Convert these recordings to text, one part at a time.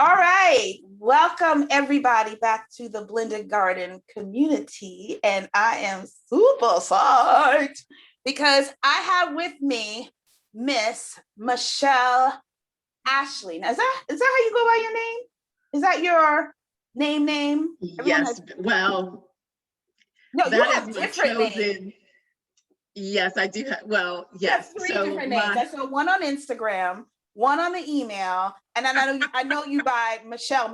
All right. Welcome everybody back to the Blended Garden community. And I am super psyched because I have with me Miss Michelle Ashley. Now, is that how you go by your name? Is that your name? Yes. Well, no, you that have is my different chosen. names. Yes, I do have. Well, You have yes. three different names. I saw one on Instagram, one on the email, and then I know you by Michelle.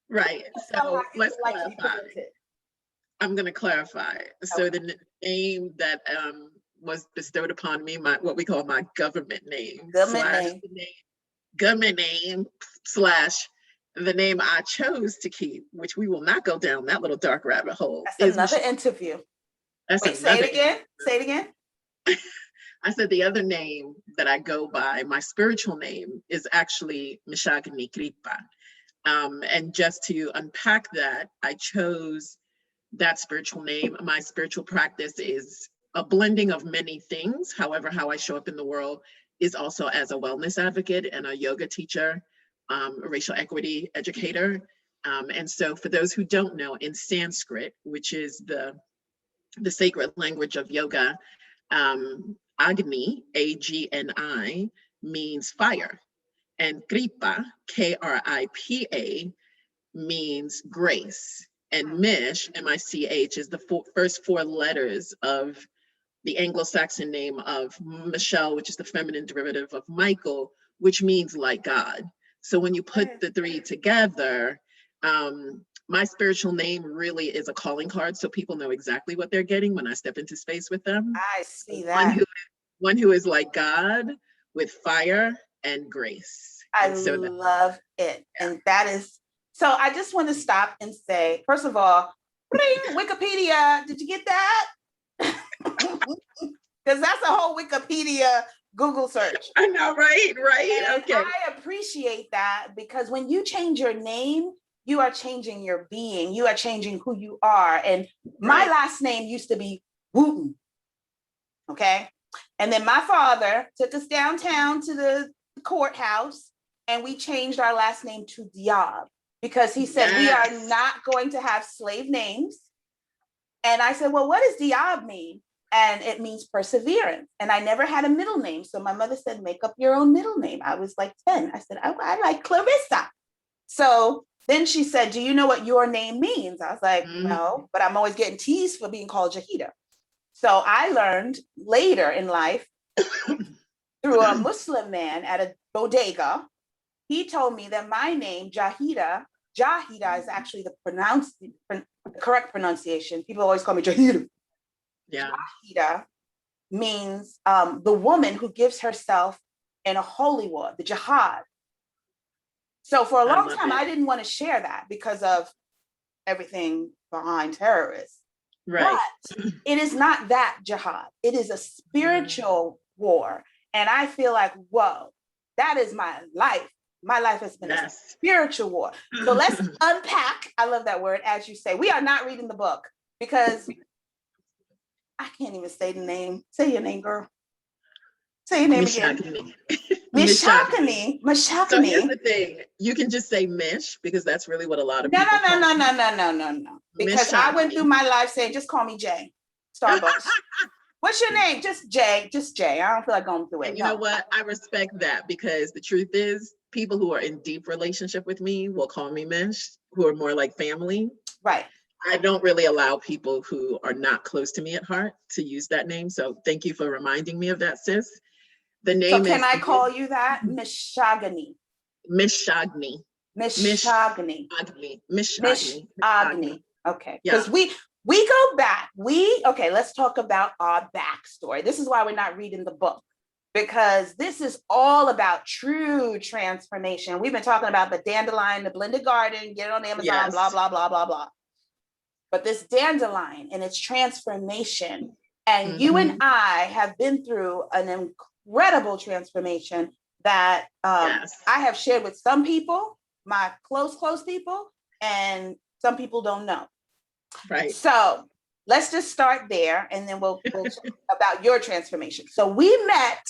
Right. So let's clarify. I'm going to clarify. So the name that was bestowed upon me, what we call my government name, government name slash the name I chose to keep, which we will not go down that little dark rabbit hole. That's another interview. Wait, say it again. Say it again. I said the other name that I go by, my spiritual name, is actually Michagni Kripa. And just to unpack that, I chose that spiritual name. My spiritual practice is a blending of many things. However, how I show up in the world is also as a wellness advocate and a yoga teacher, a racial equity educator. And so for those who don't know, in Sanskrit, which is the sacred language of yoga, Agni, Agni, means fire. And Kripa, Kripa, means grace. And Mish, M-I-C-H, is the first four letters of the Anglo-Saxon name of Michelle, which is the feminine derivative of Michael, which means like God. So when you put the three together, my spiritual name really is a calling card, so people know exactly what they're getting when I step into space with them. I see that. One who is like God with fire and grace. I love it. Yeah. And that is, so I just want to stop and say, first of all, Wikipedia, did you get that? Because that's a whole Wikipedia Google search. I know, right? And okay. I appreciate that because when you change your name, you are changing your being. You are changing who you are. And my last name used to be Wooten. Okay. And then my father took us downtown to the courthouse and we changed our last name to Diab because he said, we are not going to have slave names. And I said, well, what does Diab mean? And it means perseverance. And I never had a middle name. So my mother said, make up your own middle name. I was like 10. I said, I like Clarissa. So then she said, do you know what your name means? I was like, no, but I'm always getting teased for being called Jahida. So I learned later in life through a Muslim man at a bodega. He told me that my name, Jahida is actually the correct pronunciation. People always call me Jahida. Yeah. Jahida means the woman who gives herself in a holy war, the jihad. So for a long time, I didn't want to share that because of everything behind terrorists. Right. But it is not that jihad. It is a spiritual war. And I feel like, whoa, that is my life. My life has been a spiritual war. So let's unpack. I love that word, as you say. We are not reading the book because I can't even say the name. Say your name, girl. Say your name again. Michagni. So here's the thing. You can just say Mish because that's really what a lot of people call No. Because Michagni. I went through my life saying, just call me Jay. Starbucks. What's your name? Just Jay. I don't feel like going through it. And you know what? I respect that because the truth is people who are in deep relationship with me will call me Mish, who are more like family. Right. I don't really allow people who are not close to me at heart to use that name. So thank you for reminding me of that, sis. The name so can I call you that? Michagni. Michagni. Okay. Because we go back. Let's talk about our backstory. This is why we're not reading the book. Because this is all about true transformation. We've been talking about the Dandelion, the Blended Garden, get it on Amazon, blah, blah, blah, blah, blah. But this Dandelion and its transformation, and you and I have been through an incredible transformation that I have shared with some people, my close people, and some people don't know. Right. So let's just start there, and then we'll talk about your transformation. So we met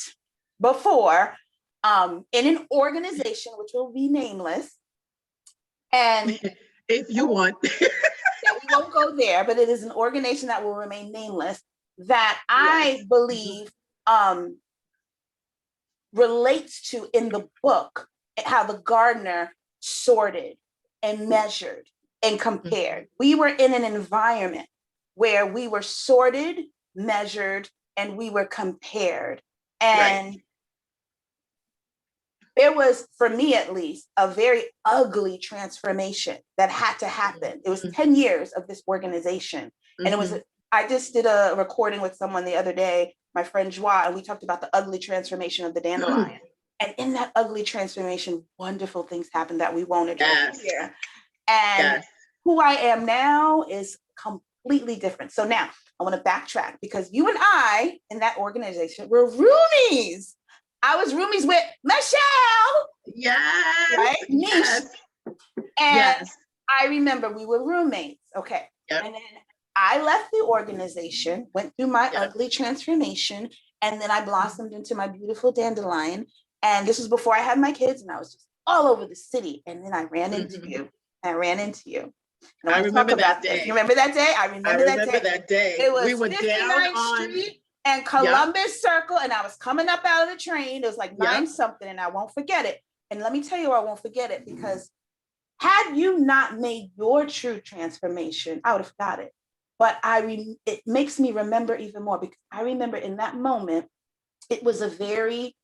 before in an organization which will be nameless. And if you want. that we won't go there, but it is an organization that will remain nameless that I Yes. believe relates to in the book how the gardener sorted and measured and compared. We were in an environment where we were sorted, measured, and we were compared. And there was, for me at least, a very ugly transformation that had to happen. It was 10 years of this organization. And it was, I just did a recording with someone the other day, my friend Joie, and we talked about the ugly transformation of the dandelion. And in that ugly transformation, wonderful things happened that we won't address here. And who I am now is completely different. So now I want to backtrack because you and I in that organization were roomies. I was roomies with Michelle. Yes. Right? Yes. And I remember we were roommates. Okay. And then I left the organization, went through my ugly transformation, and then I blossomed into my beautiful dandelion. And this was before I had my kids, and I was just all over the city. And then I ran into you. I ran into you. I remember that day. You remember that day? I remember that day. It was we were 59th Street and Columbus Circle, and I was coming up out of the train. It was like 9 something, and I won't forget it. And let me tell you, I won't forget it because had you not made your true transformation, I would have got it. But it makes me remember even more because I remember in that moment, it was a very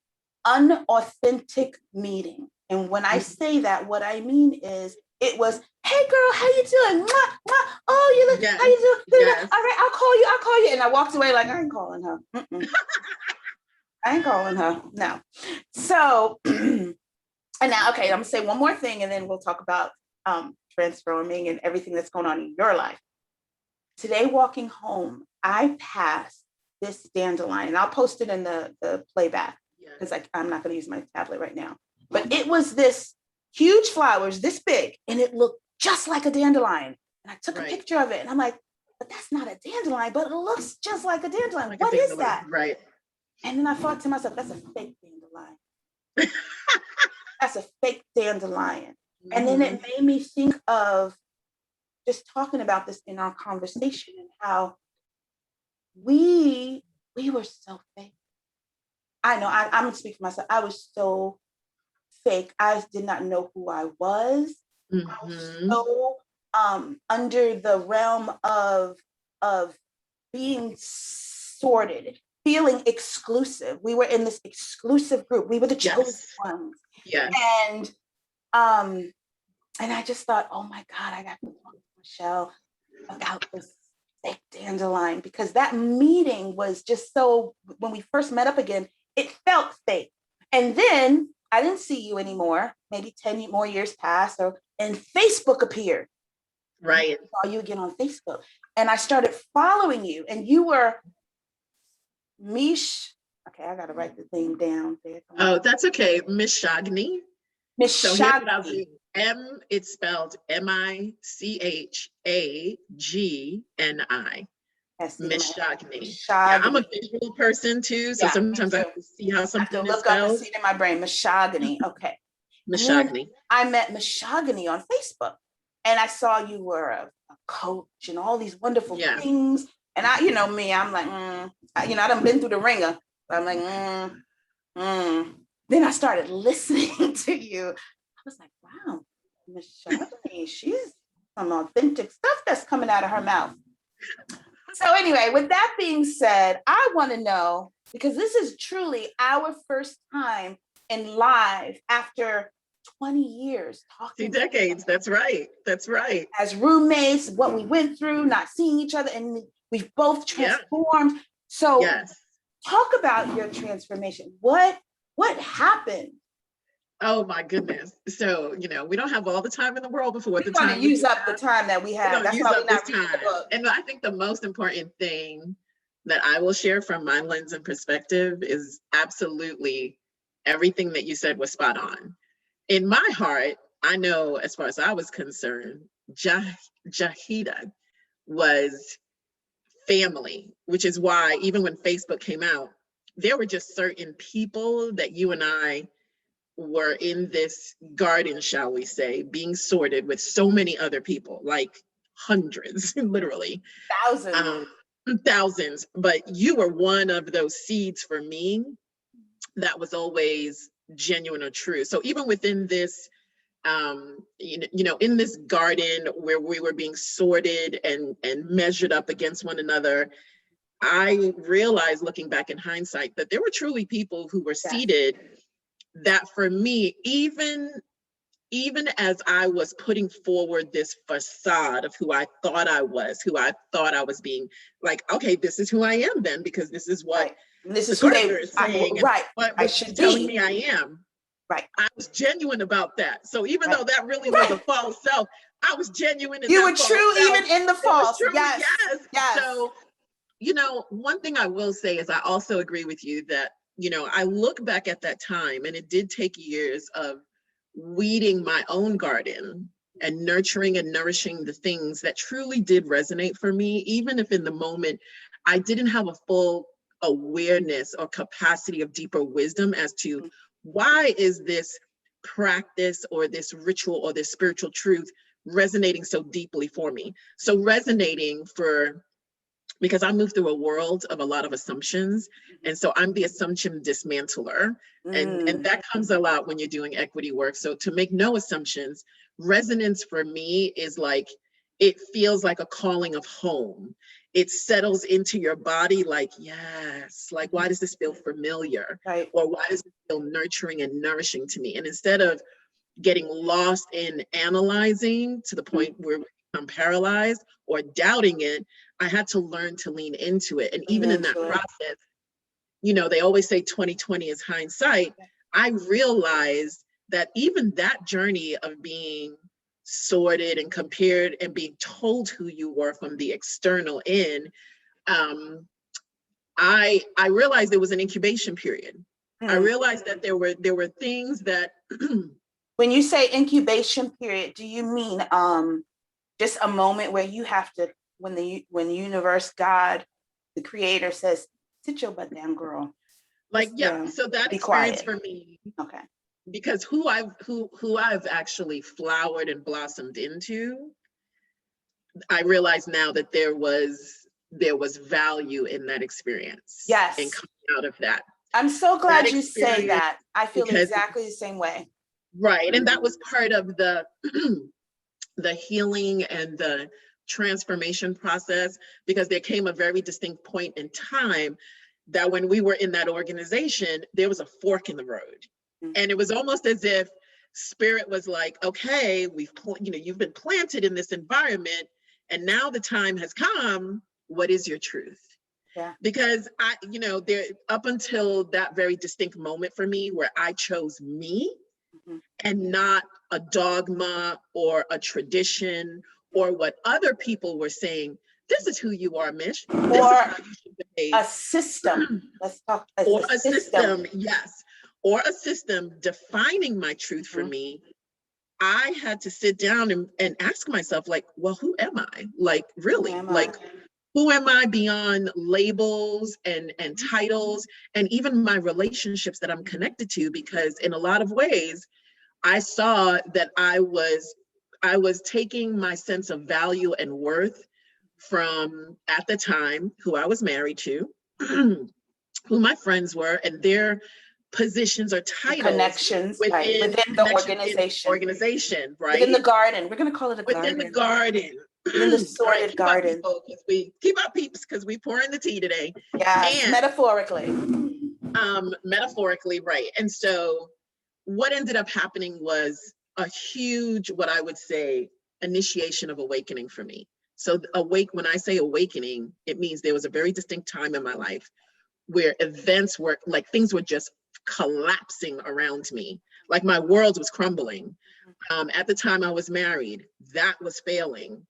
unauthentic meeting. And when I say that, what I mean is it was, hey girl, how you doing? Mwah, mwah. Oh, you look, how you doing? All right, I'll call you. And I walked away like, I ain't calling her. I ain't calling her. No. So, and now, okay, I'm gonna say one more thing and then we'll talk about transforming and everything that's going on in your life. Today, walking home, I passed this dandelion, and I'll post it in the playback because I'm not going to use my tablet right now. But it was this huge flowers, this big, and it looked just like a dandelion. And I took a picture of it, and I'm like, but that's not a dandelion, but it looks just like a dandelion. What is that? Right. And then I thought to myself, that's a fake dandelion. That's a fake dandelion. And then it made me think of just talking about this in our conversation and how we were so fake. I know I'm gonna speak for myself. I was so fake. I did not know who I was. I was so under the realm of being sorted, feeling exclusive. We were in this exclusive group. We were the chosen ones. And I just thought, oh my God, I got to talk to Michelle about this fake dandelion because that meeting was just so, when we first met up again, it felt fake. And then I didn't see you anymore. Maybe 10 more years passed and Facebook appeared. Right. I saw you again on Facebook. And I started following you and you were okay, I got to write the thing down there. Oh, that's okay. Michagni. Michagni. It's spelled Michagni. Michagni. I'm a visual person too, so sometimes I have to see how something is spelled. Look up and see it in my brain. Michagni. Okay. Michagni. I met Michagni on Facebook, and I saw you were a coach and all these wonderful things. And I, you know me, I'm like, I done been through the ringer. I'm like, Then I started listening to you. I was like, wow, Michagni, she's some authentic stuff that's coming out of her mouth. So anyway, with that being said, I want to know, because this is truly our first time in live after 20 years talking. 2 decades, that's right. As roommates, what we went through, not seeing each other, and we've both transformed. So talk about your transformation. What happened? Oh my goodness. So, we don't have all the time in the world before the time. We're going to use up the time that we have. That's why we're not reading the book. And I think the most important thing that I will share from my lens and perspective is absolutely everything that you said was spot on. In my heart, I know as far as I was concerned, Jahida was family, which is why even when Facebook came out, there were just certain people that you and I were in this garden, shall we say, being sorted with so many other people, like hundreds, literally. Thousands. Thousands, but you were one of those seeds for me that was always genuine or true. So even within this, in this garden where we were being sorted and measured up against one another, I realized, looking back in hindsight, that there were truly people who were seated that for me, even as I was putting forward this facade of who I thought I was, who I thought I was being, like, okay, this is who I am then, because this is what this is the who they is saying, what I she's should telling be. me I am. Right. I was genuine about that. So even though that really was a false self, I was genuine in you that were false true self. even in the false. True, Yes. So, one thing I will say is I also agree with you that, I look back at that time, and it did take years of weeding my own garden and nurturing and nourishing the things that truly did resonate for me, even if in the moment I didn't have a full awareness or capacity of deeper wisdom as to why is this practice or this ritual or this spiritual truth resonating so deeply for me. So resonating because I moved through a world of a lot of assumptions. And so I'm the assumption dismantler. And that comes a lot when you're doing equity work. So to make no assumptions, resonance for me is like, it feels like a calling of home. It settles into your body like, yes, like, why does this feel familiar? Right. Or why does it feel nurturing and nourishing to me? And instead of getting lost in analyzing to the point where we become paralyzed or doubting it, I had to learn to lean into it. And even in that process, they always say 2020 is hindsight. I realized that even that journey of being sorted and compared and being told who you were from the external in, I realized there was an incubation period. I realized that there were things that when you say incubation period, do you mean just a moment where you have to, when the universe, God, the creator says, sit your butt down, girl. Like, so that experience for me, because who I've actually flowered and blossomed into, I realize now that there was value in that experience. Yes. And coming out of that. I'm so glad you say that. I feel exactly the same way. Right. And that was part of the the healing and the transformation process, because there came a very distinct point in time that when we were in that organization, there was a fork in the road. And it was almost as if spirit was like, okay, you've been planted in this environment, and now the time has come. What is your truth? Yeah. Because there, up until that very distinct moment for me where I chose me and not a dogma or a tradition or what other people were saying, this is who you are, Mish. This is how you should behave. A system. Let's talk. Or a system, yes. Or a system defining my truth for me. I had to sit down and ask myself, like, well, who am I? Like, really? Like, who am I beyond labels and titles and even my relationships that I'm connected to? Because in a lot of ways, I saw that I was taking my sense of value and worth from, at the time, who I was married to, who my friends were, and their positions or titles connections within the organization, right? Within the garden. We're going to call it a garden. Within the garden. In the sorted garden. We keep our peeps because we pour in the tea today. Yes, and metaphorically. Metaphorically, right. And so what ended up happening was a huge, what I would say, initiation of awakening for me. So when I say awakening, it means there was a very distinct time in my life where events were like, things were just collapsing around me. Like my world was crumbling. At the time I was married, that was failing.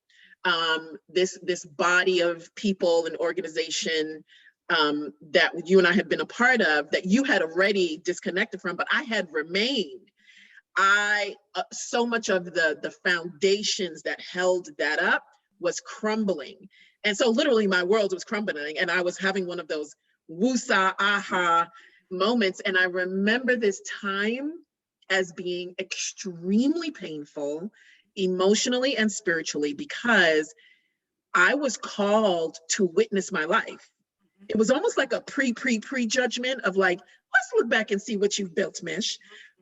This body of people and organization that you and I had been a part of, that you had already disconnected from, but I had remained. So much of the foundations that held that up was crumbling. And so literally my world was crumbling, and I was having one of those woosah, aha moments. And I remember this time as being extremely painful emotionally and spiritually, because I was called to witness my life. It was almost like a prejudgment of like, let's look back and see what you've built, Mish.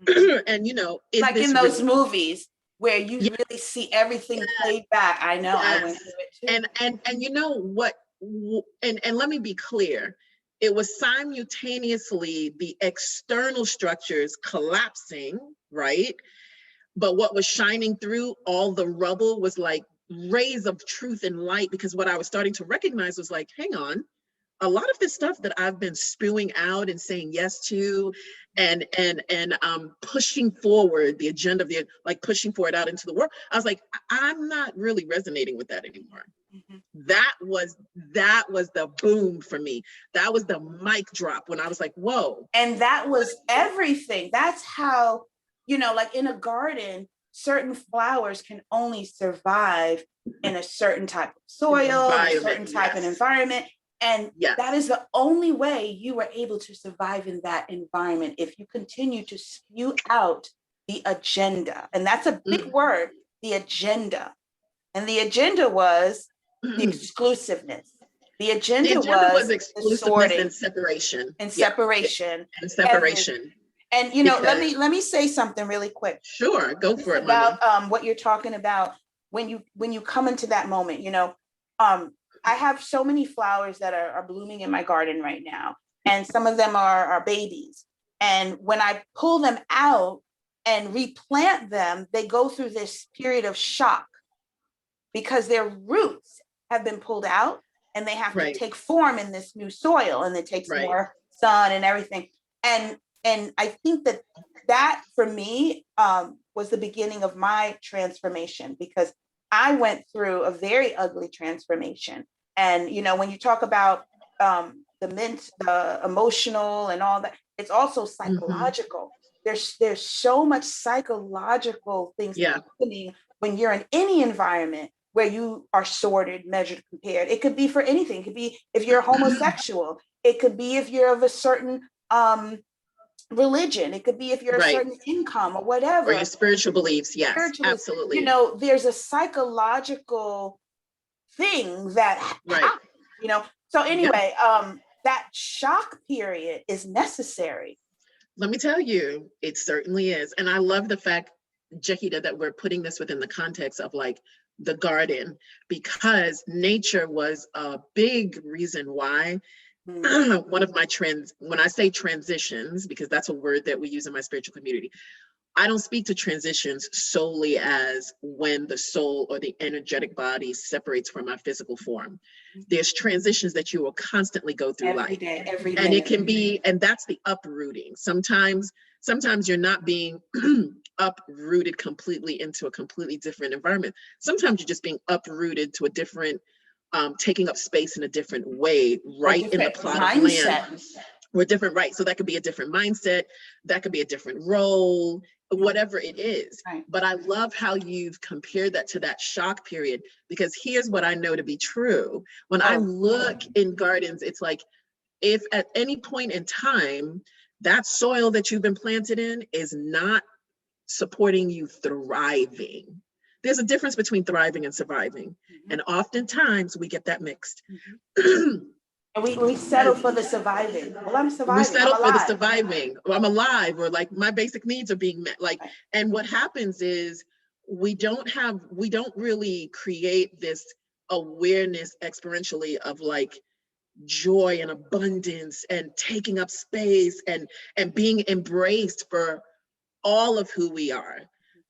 And is Like this in those really? movies where you Yeah, really see everything played back. I know, I went yes. through it too. And you know what? And let me be clear. It was simultaneously the external structures collapsing, right? But what was shining through all the rubble was like rays of truth and light, because what I was starting to recognize was like, hang on, a lot of this stuff that I've been spewing out and saying yes to, and pushing forward the agenda of like pushing forward out into the world, I was like, I'm not really resonating with that anymore. Mhm. That was the boom for me. That was the mic drop when I was like, whoa. And that was everything. That's how, like in a garden, certain flowers can only survive in a certain type of soil, in a certain type of environment. And that is the only way you were able to survive in that environment, if you continue to spew out the agenda. And that's a big word, the agenda. And the agenda was the exclusiveness. The agenda was exclusiveness and separation. And separation. And separation. And let me say something really quick. Sure, go for it, about what you're talking about when you come into that moment. I have so many flowers that are blooming in my garden right now, and some of them are babies. And when I pull them out and replant them, they go through this period of shock because their roots have been pulled out and they have to take form in this new soil, and it takes more sun and everything. And I think that for me was the beginning of my transformation, because I went through a very ugly transformation. And when you talk about the emotional and all that, it's also psychological. There's so much psychological things happening when you're in any environment where you are sorted, measured, compared. It could be for anything. It could be if you're homosexual. It could be if you're of a certain religion. It could be if you're a certain income or whatever. Or your spiritual beliefs. Yes, absolutely. There's a psychological thing that happens, So anyway, that shock period is necessary. Let me tell you, it certainly is. And I love the fact, Jahida, that we're putting this within the context of like the garden, because nature was a big reason why one of my when I say transitions, because that's a word that we use in my spiritual community, I don't speak to transitions solely as when the soul or the energetic body separates from our physical form. There's transitions that you will constantly go through every day. And it can be, and that's the uprooting. Sometimes you're not being uprooted completely into a completely different environment. Sometimes you're just being uprooted to a different, taking up space in a different way, right in the plot of land. We're different, right? So that could be a different mindset, that could be a different role, whatever it is. But I love how you've compared that to that shock period, because here's what I know to be true. When I look in gardens, it's like, if at any point in time, that soil that you've been planted in is not supporting you thriving. There's a difference between thriving and surviving. And oftentimes we get that mixed. And we settle for the surviving. Well, I'm surviving. We settle for the surviving. I'm alive, or like my basic needs are being met. Like, and what happens is we don't really create this awareness experientially of like joy and abundance and taking up space and being embraced for all of who we are.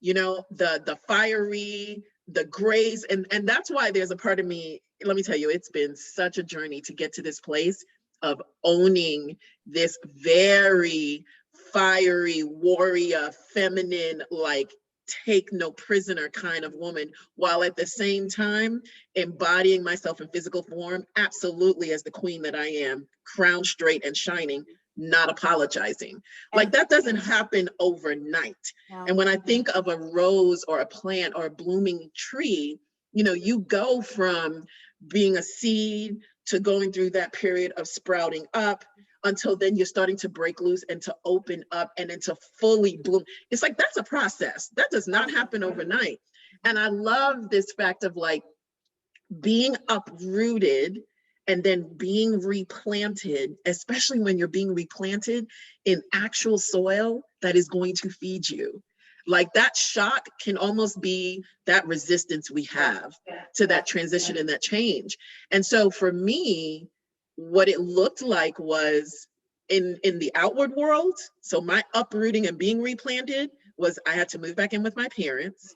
The fiery, the grace, and that's why there's a part of me, let me tell you, it's been such a journey to get to this place of owning this very fiery warrior, feminine, like take no prisoner kind of woman, while at the same time embodying myself in physical form, absolutely as the queen that I am, crowned straight and shining, not apologizing. Like that doesn't happen overnight. And when I think of a rose or a plant or a blooming tree, you go from being a seed to going through that period of sprouting up, until then you're starting to break loose and to open up and then to fully bloom. It's like, that's a process. That does not happen overnight. And I love this fact of like being uprooted and then being replanted, especially when you're being replanted in actual soil that is going to feed you. Like that shock can almost be that resistance we have to that transition and that change. And so for me, what it looked like was in the outward world. So my uprooting and being replanted was I had to move back in with my parents.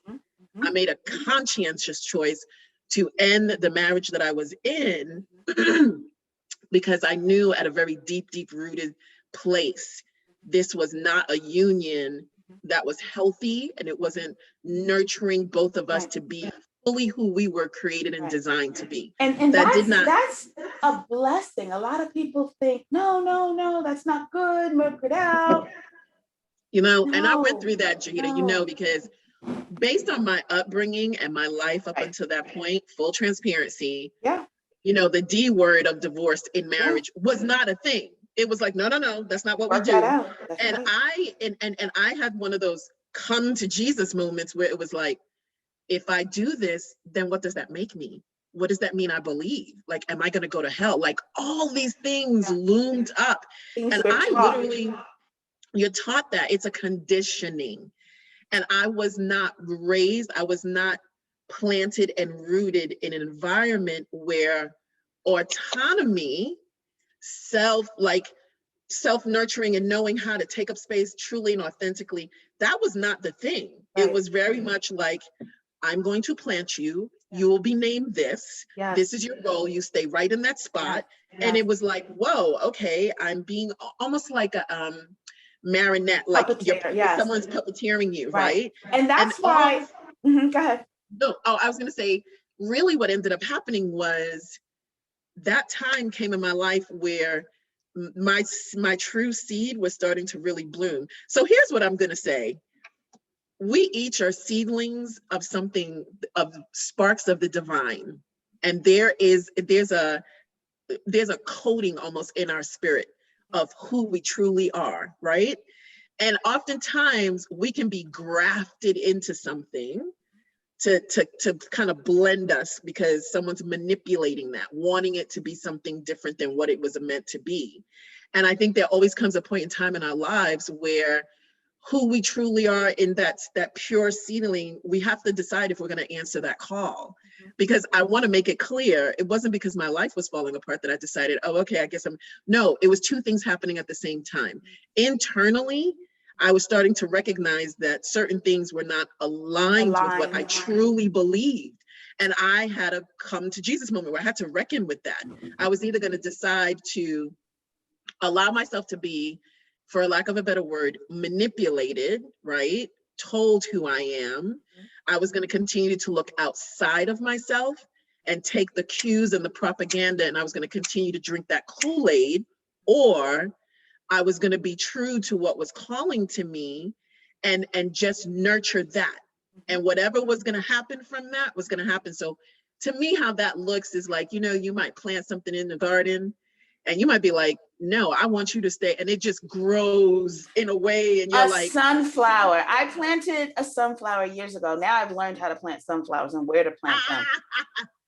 I made a conscientious choice to end the marriage that I was in because I knew at a very deep, deep rooted place, this was not a union that was healthy, and it wasn't nurturing both of us to be fully who we were created and designed to be. And that's a blessing. A lot of people think, no, that's not good, work it out. You know, and I went through that, Jahida, you know, because based on my upbringing and my life up until that point, full transparency, you know, the D word of divorce in marriage was not a thing. It was like, no, that's not what we do. And I had one of those come to Jesus moments where it was like, if I do this, then what does that make me? What does that mean I believe? Like, am I going to go to hell? Like all these things loomed up. And you're taught that it's a conditioning. And I was not raised, I was not planted and rooted in an environment where autonomy, self-nurturing and knowing how to take up space truly and authentically, that was not the thing. It was very much like, I'm going to plant you, you will be named this, this is your role, you stay right in that spot. And it was like, whoa, okay, I'm being almost like a marionette, like someone's puppeteering you, right? And that's why, go ahead. No, I was gonna say, really what ended up happening was that time came in my life where my true seed was starting to really bloom. So here's what I'm gonna say. We each are seedlings of something, of sparks of the divine. And there's a coding almost in our spirit of who we truly are, right? And oftentimes we can be grafted into something to kind of blend us because someone's manipulating that, wanting it to be something different than what it was meant to be. And I think there always comes a point in time in our lives where who we truly are in that pure seedling, we have to decide if we're going to answer that call. Because I want to make it clear, it wasn't because my life was falling apart that I decided, oh, okay, I guess no, it was two things happening at the same time. Internally, I was starting to recognize that certain things were not aligned with what I truly believed. And I had a come to Jesus moment where I had to reckon with that. I was either going to decide to allow myself to be, for lack of a better word, manipulated, right? Told who I am. I was going to continue to look outside of myself and take the cues and the propaganda, and I was going to continue to drink that Kool-Aid, or I was going to be true to what was calling to me and just nurture that. And whatever was going to happen from that was going to happen. So to me, how that looks is like, you know, you might plant something in the garden and you might be like, no, I want you to stay. And it just grows in a way. And you're like, sunflower. I planted a sunflower years ago. Now I've learned how to plant sunflowers and where to plant them.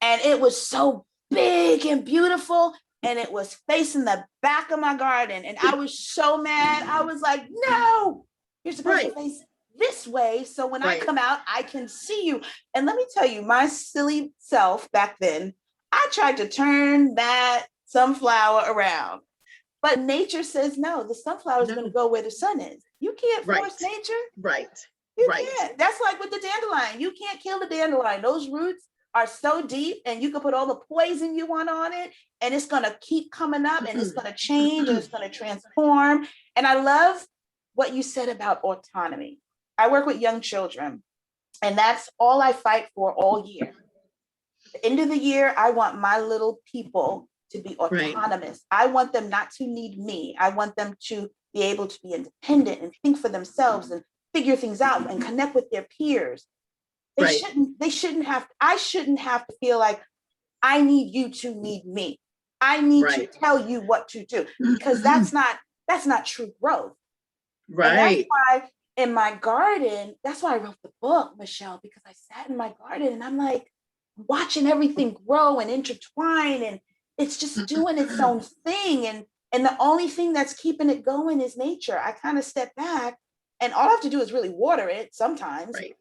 And it was so big and beautiful. And it was facing the back of my garden. And I was so mad. I was like, no, you're supposed to face this way. So when I come out, I can see you. And let me tell you, my silly self back then, I tried to turn that sunflower around. But nature says, no, the sunflower is going to go where the sun is. You can't force nature. You can't. That's like with the dandelion. You can't kill the dandelion. Those roots are so deep and you can put all the poison you want on it and it's going to keep coming up and it's going to change and it's going to transform. And I love what you said about autonomy. I work with young children and that's all I fight for all year. At the end of the year, I want my little people to be autonomous. I want them not to need me. I want them to be able to be independent and think for themselves and figure things out and connect with their peers. I shouldn't have to feel like I need you to need me. I need to Right. tell you what to do, because that's not true growth. And that's Right. why in my garden, that's why I wrote the book, Michelle, because I sat in my garden and I'm like watching everything grow and intertwine, and it's just doing its own thing. And the only thing that's keeping it going is nature. I kind of step back and all I have to do is really water it sometimes. Right.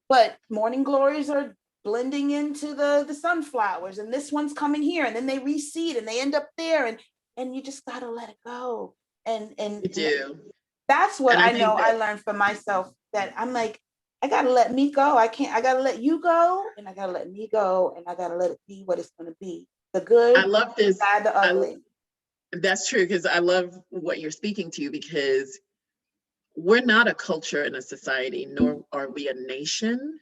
But morning glories are blending into the sunflowers, and this one's coming here, and then they reseed and they end up there, and you just gotta let it go. And You do. that's what And I I know think I that, learned for myself, that I'm like, I gotta let me go. I gotta let you go, and I gotta let me go, and I gotta let it be what it's gonna be. The I good, love the this. bad, the ugly. That's true, because I love what you're speaking to, because we're not a culture and a society, nor are we a nation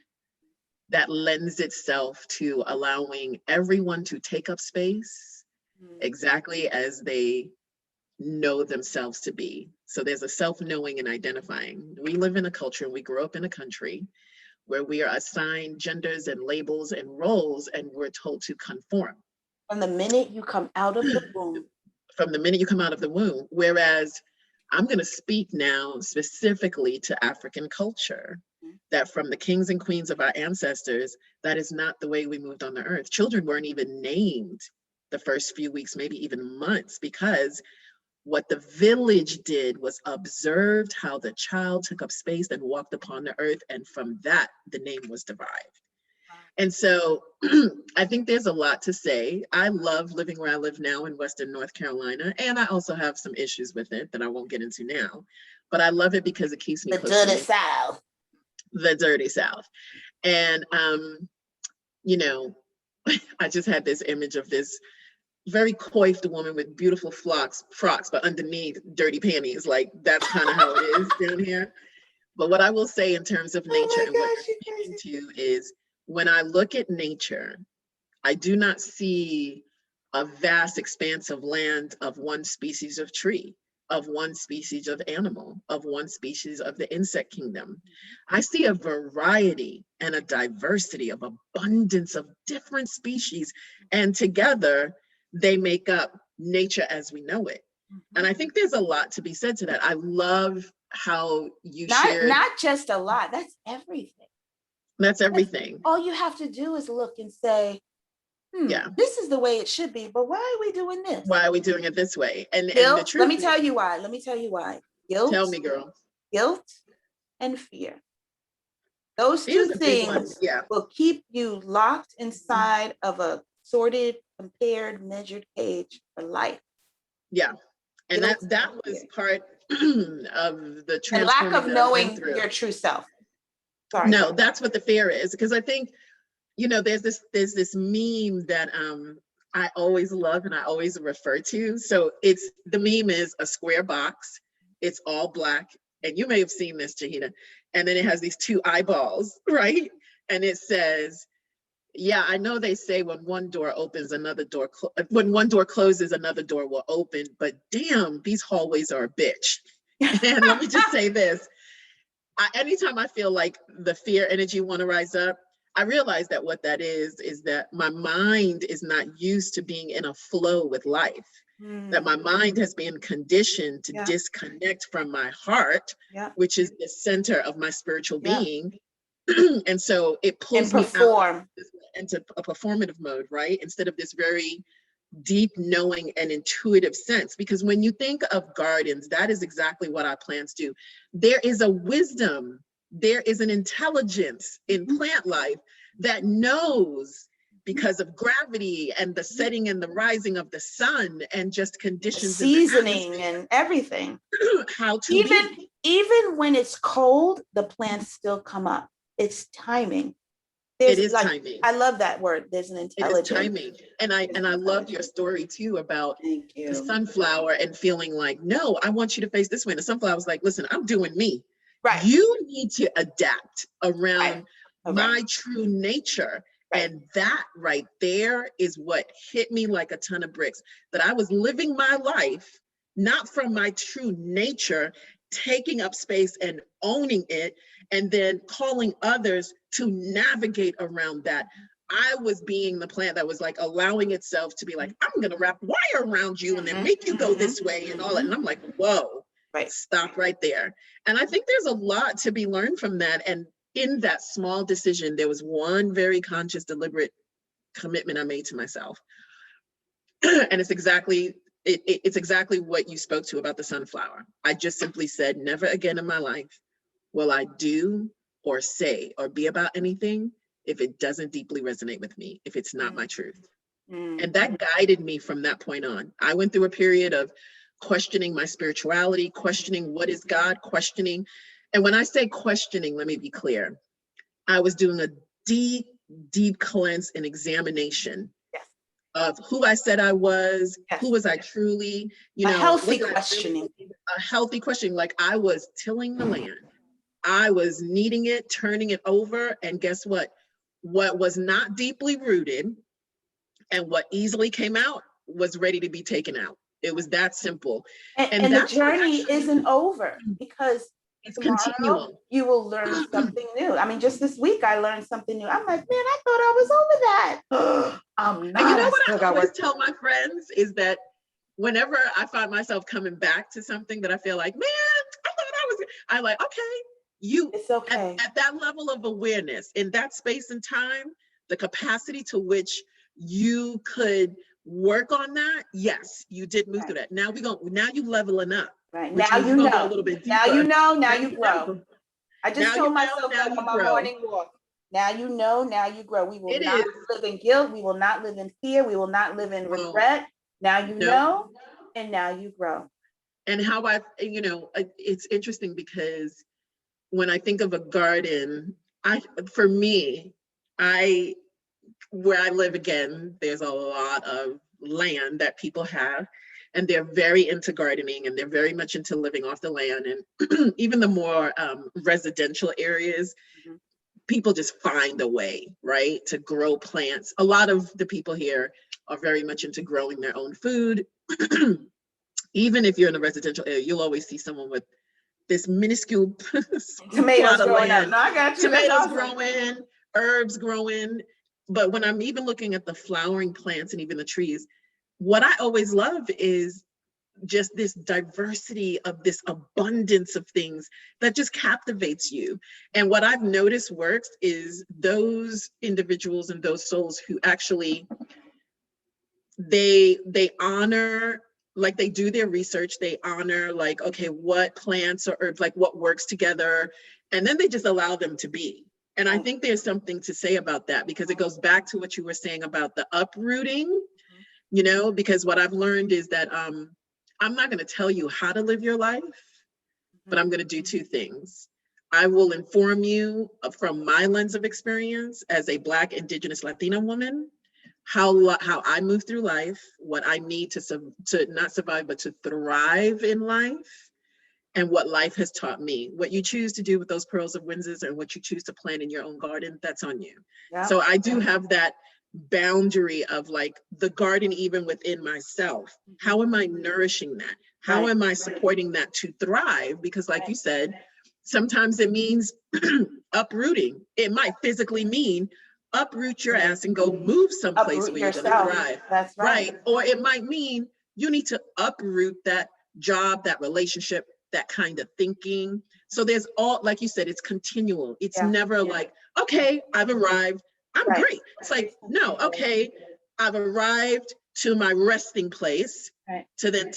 that lends itself to allowing everyone to take up space exactly as they know themselves to be. So there's a self-knowing and identifying. We live in a culture and we grow up in a country where we are assigned genders and labels and roles, and we're told to conform. From the minute you come out of the womb. From the minute you come out of the womb. Whereas I'm going to speak now specifically to African culture, that from the kings and queens of our ancestors, that is not the way we moved on the earth. Children weren't even named the first few weeks, maybe even months, because what the village did was observed how the child took up space and walked upon the earth, and from that, the name was derived. And so I think there's a lot to say. I love living where I live now in Western North Carolina, and I also have some issues with it that I won't get into now, but I love it because it keeps me The close to dirty nature. South. The dirty South. And, you know, I just had this image of this very coiffed woman with beautiful frocks, but underneath dirty panties. Like, that's kind of how it is down here. But what I will say in terms of nature and what you're speaking to is, when I look at nature, I do not see a vast expanse of land of one species of tree, of one species of animal, of one species of the insect kingdom. I see a variety and a diversity of abundance of different species, and together they make up nature as we know it. And I think there's a lot to be said to that. I love how you shared. Not just a lot, that's everything. That's everything. All you have to do is look and say, yeah, this is the way it should be, but why are we doing this? Why are we doing it this way? And Guilt, the truth, let me tell you why. Guilt. Tell me, girl. Guilt and fear. Those two things will keep you locked inside of a sorted, compared, measured cage for life. Yeah. And that was part of the and lack of knowing your true self. Sorry. No, that's what the fear is. Because I think, there's this meme that I always love and I always refer to. So the meme is a square box. It's all black. And you may have seen this, Jahida. And then it has these two eyeballs, right? And it says, yeah, I know they say when one door opens, another door, when one door closes, another door will open, but damn, these hallways are a bitch. And let me just say this. Anytime I feel like the fear energy want to rise up, I realize that what that is that my mind is not used to being in a flow with life. That my mind has been conditioned to disconnect from my heart, which is the center of my spiritual being. And so it pulls me out into a performative mode, right? Instead of this very deep knowing and intuitive sense. Because when you think of gardens, that is exactly what our plants do. There is a wisdom, there is an intelligence in plant life that knows, because of gravity and the setting and the rising of the sun and just conditions, seasoning and everything, how to even when it's cold, the plants still come up. It's timing. It is timing. I love that word. There's an intelligence. It is timing. And I loved your story too about the sunflower and feeling like, no, I want you to face this way. And the sunflower was like, listen, I'm doing me. Right. You need to adapt around my true nature. Right. And that right there is what hit me like a ton of bricks, that I was living my life, not from my true nature, taking up space and owning it, and then calling others to navigate around that. I was being the plant that was like allowing itself to be like, I'm gonna wrap wire around you and then make you go this way and all that. And I'm like, whoa, Right. stop right there. And I think there's a lot to be learned from that. And in that small decision, there was one very conscious, deliberate commitment I made to myself. And it's exactly what you spoke to about the sunflower. I just simply said, never again in my life will I do or say or be about anything if it doesn't deeply resonate with me, if it's not my truth. And that guided me from that point on. I went through a period of questioning my spirituality, questioning what is God, questioning. And when I say questioning, let me be clear. I was doing a deep, deep cleanse and examination of who I said I was, who was I truly, you know, a healthy questioning. A healthy questioning, like I was tilling the land. I was kneading it, turning it over, and guess what? What was not deeply rooted and what easily came out was ready to be taken out. It was that simple. And the journey isn't over, because it's tomorrow continual. You will learn something new. I mean, just this week I learned something new. I'm like, man, I thought I was over that. I'm not. And you know what I always tell my friends is that whenever I find myself coming back to something that I feel like, man, I thought I was, I'm like, okay, it's okay. At that level of awareness, in that space and time, the capacity to which you could work on that, yes, you did move through that. Now you leveling up. Right. Now you know. Go a little bit deeper. Now you know, now you grow. I just told myself that on my grow. morning walk. Now you know, now you grow. We will not live in guilt. We will not live in fear. We will not live in regret. Now you know, and now you grow. And how it's interesting because when I think of a garden, where I live, again, there's a lot of land that people have, and they're very into gardening and they're very much into living off the land. And even the more residential areas, people just find a way, right, to grow plants. A lot of the people here are very much into growing their own food. Even if you're in a residential area, you'll always see someone with this minuscule tomatoes growing up. No, I got you. Tomatoes growing, herbs growing. But when I'm even looking at the flowering plants and even the trees, what I always love is just this diversity of this abundance of things that just captivates you. And what I've noticed works is those individuals and those souls who actually, they honor, like they do their research, they honor like, okay, what plants or herbs, like what works together, and then they just allow them to be. And I think there's something to say about that, because it goes back to what you were saying about the uprooting, because what I've learned is that I'm not going to tell you how to live your life, but I'm going to do two things. I will inform you from my lens of experience as a Black, Indigenous, Latina woman, how I move through life, what I need to not survive, but to thrive in life, and what life has taught me. What you choose to do with those pearls of Windsor and what you choose to plant in your own garden, that's on you. Yeah. So I do have that boundary of like the garden, even within myself. How am I nourishing that? How am I supporting that to thrive? Because like you said, sometimes it means uprooting. It might physically mean uproot your ass and go move someplace where you're gonna thrive. That's right. Or it might mean you need to uproot that job, that relationship, that kind of thinking. So there's all, like you said, it's continual. It's never like, okay, I've arrived, I'm great. It's like, no, okay, I've arrived to my resting place to then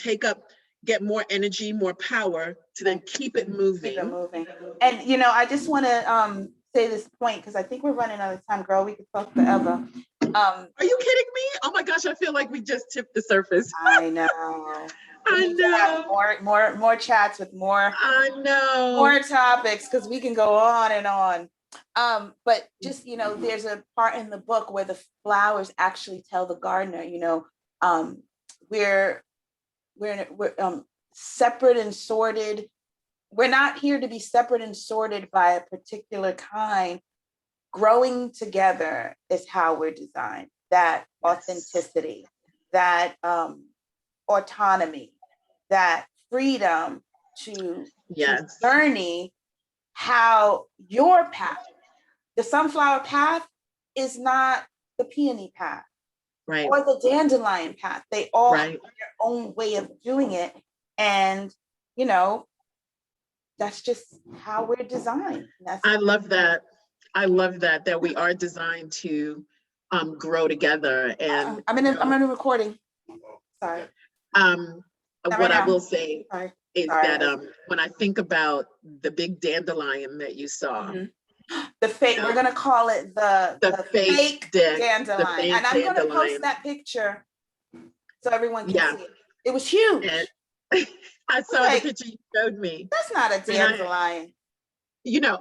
get more energy, more power, to then keep it moving. Keep it moving. And I just want to say this point, because I think we're running out of time, girl. We could talk forever. Are you kidding me? Oh my gosh, I feel like we just tipped the surface. I know. I know. More chats with more. I know. More topics, because we can go on and on. But just there's a part in the book where the flowers actually tell the gardener, we're separate and sorted. We're not here to be separate and sorted by a particular kind. Growing together is how we're designed. That authenticity, that autonomy, that freedom to journey how your path, the sunflower path, is not the peony path Right. or the dandelion path. They all have Right. their own way of doing it. And, you know, that's just how we're designed. I love that. I love that we are designed to grow together. And I'm in a recording. Sorry. Um, Not what right I now. will say Sorry. is Sorry. that when I think about the big dandelion that you saw, the fake, we're gonna call it the fake dandelion. And I'm gonna post that picture so everyone can see it. It was huge. And I saw the picture you showed me. That's not a dandelion.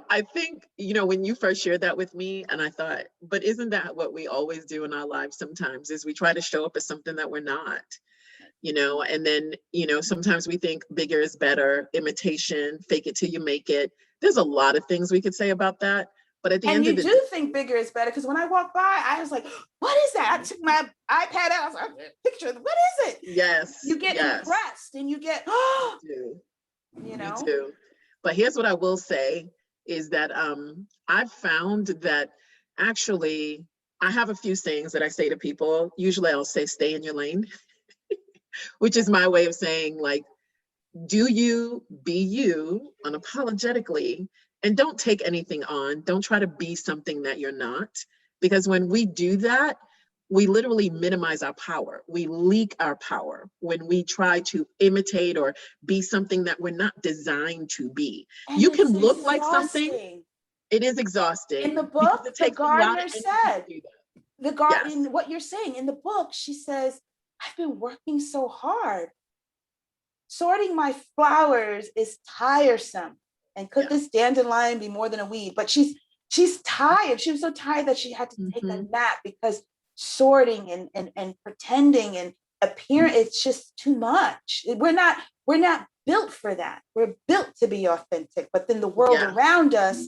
I think, when you first shared that with me, and I thought, but isn't that what we always do in our lives sometimes, is we try to show up as something that we're not, and then, sometimes we think bigger is better, imitation, fake it till you make it. There's a lot of things we could say about that. But at the end of the day, you do think bigger is better, because when I walked by, I was like, what is that? I took my iPad out, I was like, picture, what is it? Yes. You get impressed and you get, oh, you do. But here's what I will say is that I've found that actually I have a few sayings that I say to people. Usually I'll say, stay in your lane, which is my way of saying, like, do you, be you unapologetically, and don't take anything on. Don't try to be something that you're not. Because when we do that, we literally minimize our power. We leak our power when we try to imitate or be something that we're not designed to be. And you can look like something. It is exhausting. In the book, the gardener said, the garden, yes. what you're saying in the book, she says, I've been working so hard. Sorting my flowers is tiresome. And could this dandelion be more than a weed? But she's tired. She was so tired that she had to take a nap, because sorting and pretending and appearing, it's just too much. We're not built for that. We're built to be authentic. But then the world around us,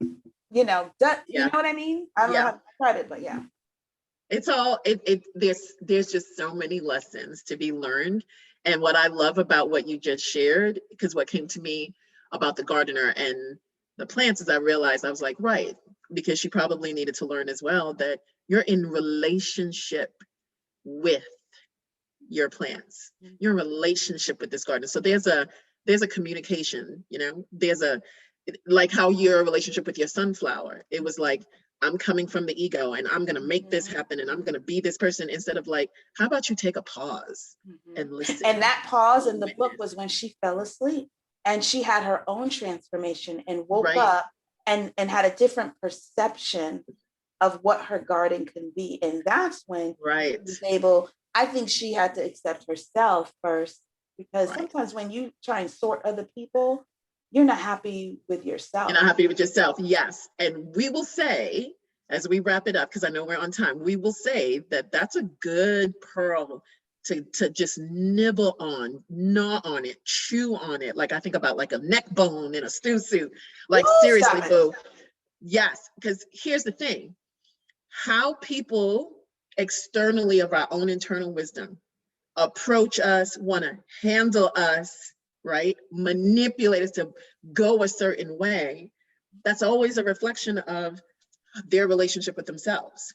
you know what I mean? I don't know how to describe it, but yeah. It's all there's just so many lessons to be learned. And what I love about what you just shared, because what came to me about the gardener and the plants is I realized, I was like, right, because she probably needed to learn as well that you're in relationship with your plants, your relationship with this garden. So there's a communication, there's like how your relationship with your sunflower, it was like, I'm coming from the ego and I'm going to make this happen and I'm going to be this person, instead of like, how about you take a pause and listen? And that pause in the book was when she fell asleep and she had her own transformation and woke up and had a different perception of what her garden can be. And that's when she was able, I think she had to accept herself first, because sometimes when you try and sort other people, you're not happy with yourself. You're not happy with yourself, yes. And we will say, as we wrap it up, because I know we're on time, we will say that that's a good pearl to just nibble on, gnaw on it, chew on it. Like I think about like a neck bone in a stew soup. Like seriously, boo. Yes, because here's the thing. How people externally of our own internal wisdom approach us, want to handle us, right? Manipulate us to go a certain way. That's always a reflection of their relationship with themselves.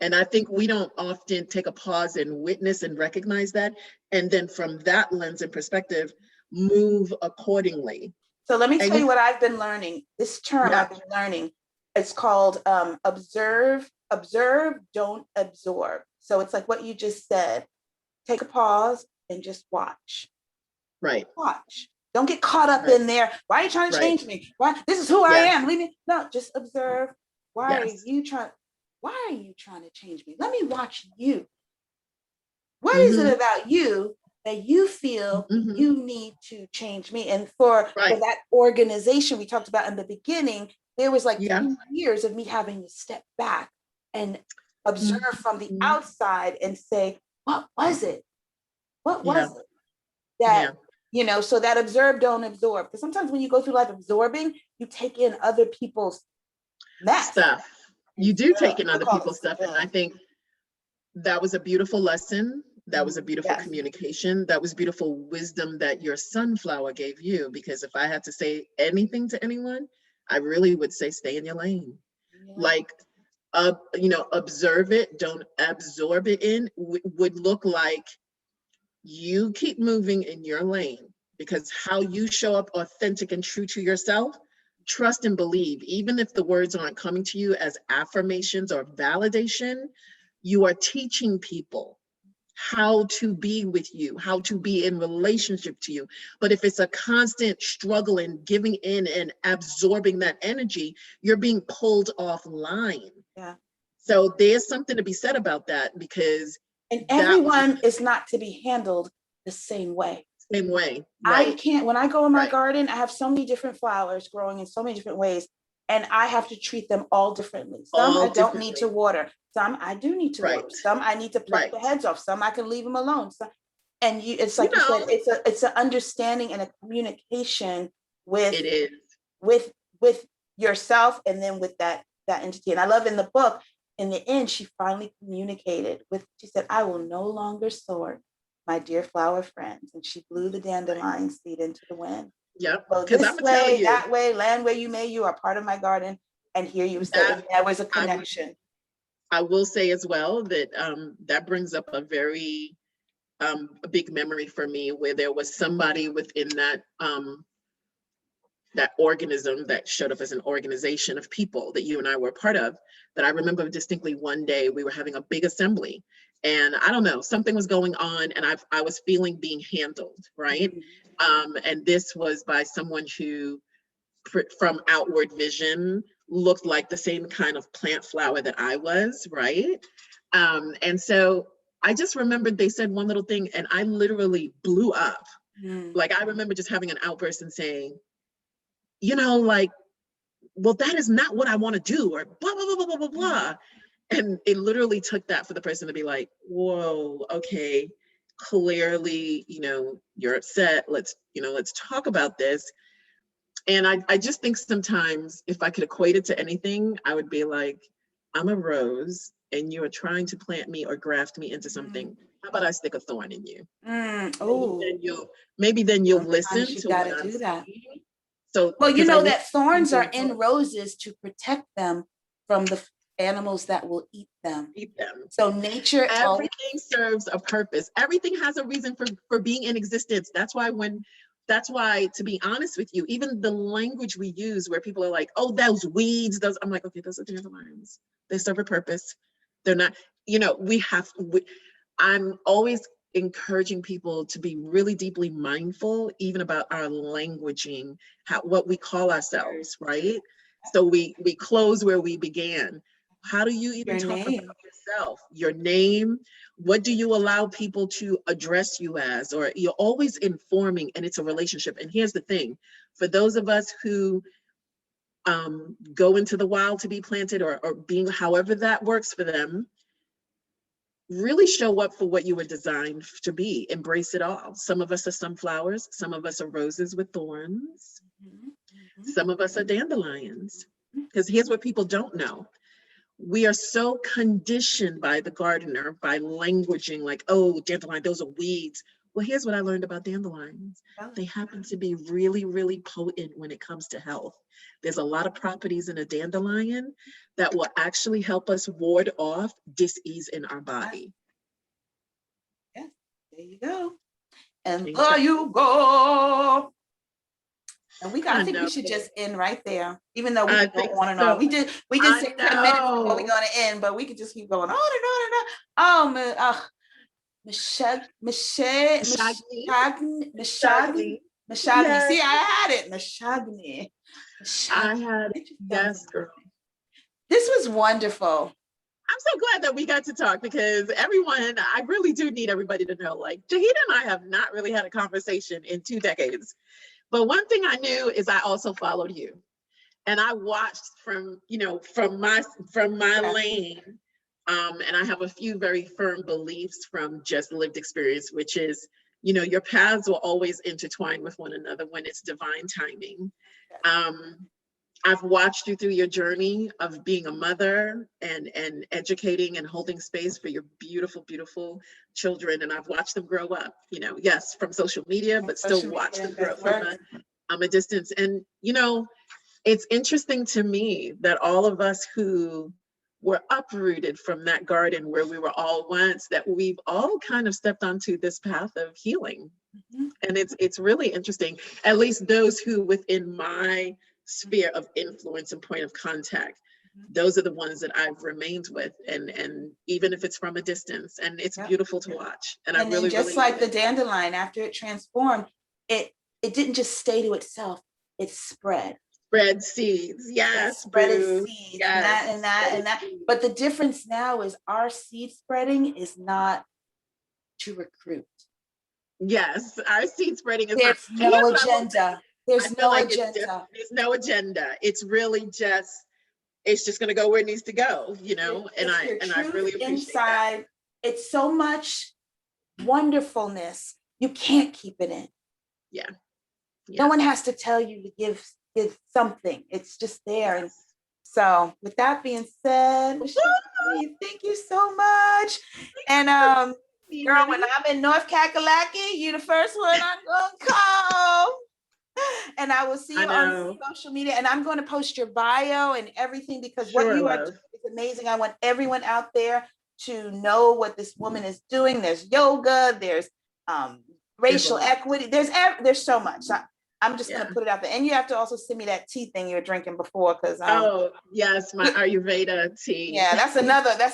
And I think we don't often take a pause and witness and recognize that. And then from that lens and perspective, move accordingly. So let me tell you what I've been learning. This term I've been learning, it's called observe, don't absorb. So it's like what you just said. Take a pause and just watch. Right. Watch. Don't get caught up in there. Why are you trying to change me? Why? This is who I am. Leave me. No, just observe. Why are you trying to change me? Let me watch you. What is it about you that you feel you need to change me? And for that organization we talked about in the beginning, there was like 2 years of me having to step back and observe from the outside and say, what was it? What was it that, so that observe, don't absorb. Because sometimes when you go through life absorbing, you take in other people's mess. Stuff. You do take in other people's stuff. And I think that was a beautiful lesson. That was a beautiful communication. That was beautiful wisdom that your sunflower gave you. Because if I had to say anything to anyone, I really would say, stay in your lane. Like, observe it, don't absorb it in, would look like you keep moving in your lane, because how you show up authentic and true to yourself, trust and believe, even if the words aren't coming to you as affirmations or validation, you are teaching people how to be with you, how to be in relationship to you. But if it's a constant struggle and giving in and absorbing that energy, you're being pulled offline. Yeah. So there's something to be said about that, because and everyone is not to be handled the same way. Same way. Right. I can't, when I go in my garden, I have so many different flowers growing in so many different ways, and I have to treat them all differently. Some I don't need to water. Some I do need to water. Some I need to pluck the heads off. Some I can leave them alone. So, and it's like you said, it's an understanding and a communication with yourself, and then with that entity. And I love in the book, in the end, she finally communicated she said, I will no longer sort my dear flower friends. And she blew the dandelion seed into the wind. Yep. So this way, that way, land where you may, you are part of my garden. And here you said there was a connection. I will say as well that that brings up a very a big memory for me, where there was somebody within that that organism that showed up as an organization of people that you and I were part of, that I remember distinctly. One day we were having a big assembly, and I don't know, something was going on, and I was feeling being handled, right? And this was by someone who, from outward vision, looked like the same kind of plant flower that I was, right? And so I just remembered they said one little thing, and I literally blew up. Like, I remember just having an outburst and saying, like, well, that is not what I want to do, or blah, blah, blah, blah, blah, blah, blah. And it literally took that for the person to be like, whoa, okay, clearly, you're upset. Let's talk about this. And I just think sometimes if I could equate it to anything, I would be like, I'm a rose and you are trying to plant me or graft me into something. How about I stick a thorn in you? Maybe then you'll listen to what I'm saying. So, well, that thorns are in roses to protect them from the animals that will eat them. So nature, everything serves a purpose. Everything has a reason for being in existence. That's why, to be honest with you, even the language we use, where people are like, oh, those weeds, I'm like, okay, those are dandelions. They serve a purpose. They're not, I'm always encouraging people to be really deeply mindful, even about our languaging, what we call ourselves, right? So we close where we began. How do you even talk about yourself? Your name? What do you allow people to address you as? Or you're always informing, and it's a relationship. And here's the thing, for those of us who go into the wild to be planted, or being however that works for them, really show up for what you were designed to be. Embrace it all. Some of us are sunflowers. Some of us are roses with thorns. Some of us are dandelions. Because here's what people don't know. We are so conditioned by the gardener, by languaging like, oh, dandelion, those are weeds. Well, here's what I learned about dandelions. They happen to be really, really potent when it comes to health. There's a lot of properties in a dandelion that will actually help us ward off dis-ease in our body. Yeah, there you go. And there you go. And I think we should just end right there, even though we could go on and on. We just said 10 minutes before we're going to end, but we could just keep going on and on and on. Oh, man. Michagni. Yes. See, I had it. Michagni. I had it. Yes, girl. This was wonderful. I'm so glad that we got to talk, because I really do need everybody to know, like, Jahida and I have not really had a conversation in 2 decades. But one thing I knew is I also followed you, and I watched from my lane. And I have a few very firm beliefs from just lived experience, which is, your paths will always intertwine with one another when it's divine timing. I've watched you through your journey of being a mother and educating and holding space for your beautiful, beautiful children. And I've watched them grow up, yes, from social media, but still watch them grow from a distance. And, it's interesting to me that all of us who were uprooted from that garden where we were all once, that we've all kind of stepped onto this path of healing. Mhm. And it's really interesting, at least those who within my sphere of influence and point of contact, those are the ones that I've remained with, and even if it's from a distance, and it's Yep. beautiful to watch. And I And then really, just really like love the it. dandelion, after it transformed, it didn't just stay to itself, it spread. Spread seeds, It yes, spreaded boo, seeds, and yes, that and that spreaded and that. seeds. But the difference now is our seed spreading is not to recruit. Yes, our seed spreading is not. There's And no here's what I will say. agenda. I There's feel no like it's different. agenda. There's no agenda. It's really just, it's just going to go where it needs to go, you know. And It's your I truth really appreciate that. inside. It's so much wonderfulness. You can't keep it in. Yeah. No one has to tell you to give something. It's just there. And Yes. so with that being said, thank you so much. And girl, when I'm in North Kakalaki, you the first one I'm gonna call. And I will see you on social media. And I'm going to post your bio and everything, because what you are doing is amazing. I want everyone out there to know what this woman is doing. There's yoga, there's racial equity, there's so much. So I'm just going to put it out there. And you have to also send me that tea thing you were drinking before, because oh yes, my Ayurveda tea. Yeah, that's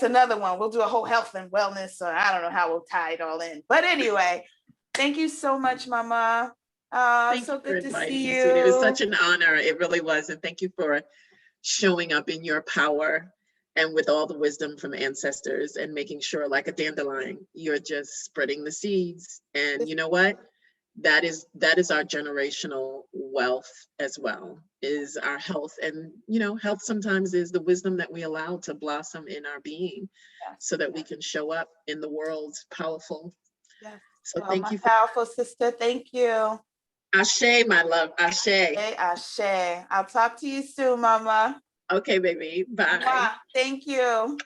another one. We'll do a whole health and wellness. So I don't know how we'll tie it all in. But anyway, thank you so much, Mama. Thank So you for good to inviting see me, you. sweetie. It was such an honor. It really was. And thank you for showing up in your power and with all the wisdom from ancestors, and making sure, like a dandelion, you're just spreading the seeds. And you know what? That is our generational wealth as well, is our health. And you know, health sometimes is the wisdom that we allow to blossom in our being, so that we can show up in the world powerful. Yes. So Oh, thank my you. powerful sister. Thank you. Ashe, my love. Ashe. Hey, Ashe. I'll talk to you soon, Mama. Okay, baby. Bye. Mwah. Thank you.